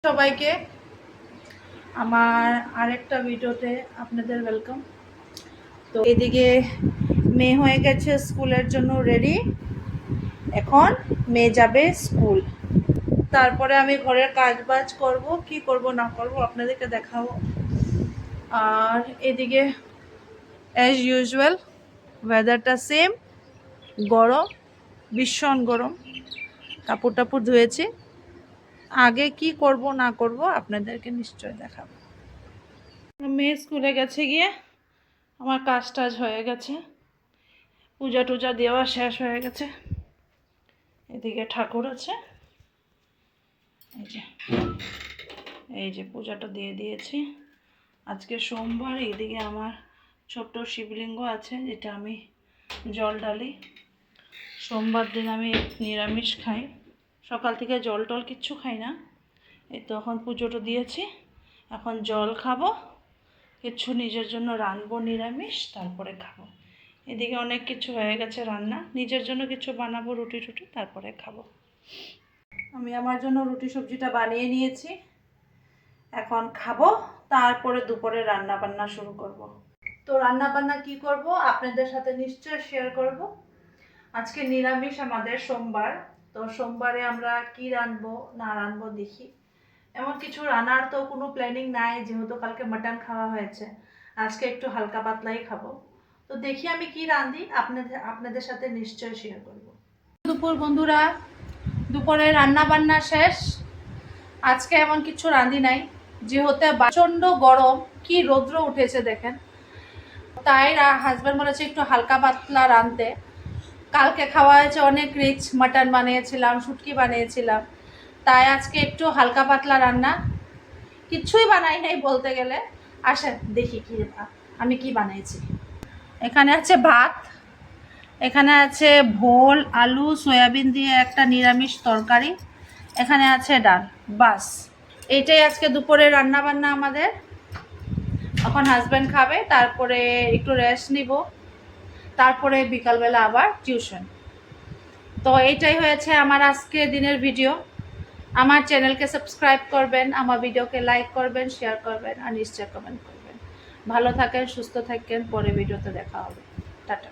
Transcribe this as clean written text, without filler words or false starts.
সবাইকে আমার আরেকটা ভিডিওতে আপনাদের ওয়েলকাম। তো এদিকে মেয়ে হয়ে গেছে স্কুলের জন্য রেডি। এখন মেয়ে যাবে স্কুল, তারপরে আমি ঘরের কাজবাজ করব, কি করব না করব আপনাদেরকে দেখাবো। আর এদিকে অ্যাজ ইউজুয়াল ওয়েদারটা সেম, গরম, ভীষণ গরম। কাপড় টাপড় ধুয়েছি, আগে কি করব না করব আপনাদেরকে নিশ্চয় দেখাবো। মেয়ে স্কুলে গেছে গিয়ে আমার কাজ টাজ হয়ে গেছে, পূজা টুজা দেওয়া শেষ হয়ে গেছে। এদিকে ঠাকুর আছে, এই যে পূজাটা দিয়ে দিয়েছি। আজকে সোমবার, এইদিকে আমার ছোট্ট শিবলিঙ্গ আছে যেটা আমি জল ঢালি। সোমবার দিন আমি নিরামিষ খাই, সকাল থেকে জল টল কিচ্ছু খাই না। এই তো এখন পুজোটা দিয়েছি, এখন জল খাবো, কিছু নিজের জন্য রাঁধবো নিরামিষ, তারপরে খাবো। এদিকে অনেক কিছু হয়ে গেছে রান্না, নিজের জন্য কিছু বানাবো, রুটি টুটি, তারপরে খাবো। আমি আমার জন্য রুটি সবজিটা বানিয়ে নিয়েছি, এখন খাবো, তারপরে দুপুরে রান্না বান্না শুরু করব। তো রান্না বান্না কি করব আপনাদের সাথে নিশ্চয় শেয়ার করব। আজকে নিরামিষ, আমাদের সোমবার। তো সোমবারে আমরা কি রাঁধবো না রাঁধবো দেখি। এমন কিছু রান্নার তো কোনো প্ল্যানিং নাই, যেহেতু কালকে মাটন খাওয়া হয়েছে, আজকে একটু হালকা পাতলাই খাবো। তো দেখি আমি কি রাঁধি, আপনাদের সাথে নিশ্চয় শেয়ার করব। দুপুর বন্ধুরা, দুপুরে রান্না বান্না শেষ। আজকে এমন কিছু রাঁধি নাই, যেহেতু প্রচণ্ড গরম, কি রৌদ্র উঠেছে দেখেন। তাই হাজব্যান্ড বলেছে একটু হালকা পাতলা রাঁধতে। কালকে খাওয়া হয়েছে অনেক রিচ, মাটন বানিয়েছিলাম, শুটকি বানিয়েছিলাম, তাই আজকে একটু হালকা পাতলা রান্না। কিছুই বানাই নাই বলতে গেলে। আসেন দেখি কি আমি কি বানিয়েছি। এখানে আছে ভাত, এখানে আছে ভোল, আলু, সয়াবিন দিয়ে একটা নিরামিষ তরকারি, এখানে আছে ডাল, বাস। এইটাই আজকে দুপুরে রান্না বান্না আমাদের। এখন হাজব্যান্ড খাবে, তারপরে একটু রেস্ট নিব, তারপরে বিকালবেলা আবার টিউশন। তো এইটাই হয়েছে আমার আজকে দিনের ভিডিও। আমার চ্যানেলকে সাবস্ক্রাইব করবেন, আমার ভিডিওকে লাইক করবেন, শেয়ার করবেন, আর নিশ্চয় কমেন্ট করবেন। ভালো থাকেন, সুস্থ থাকেন, পরে ভিডিওতে দেখা হবে। টাটা।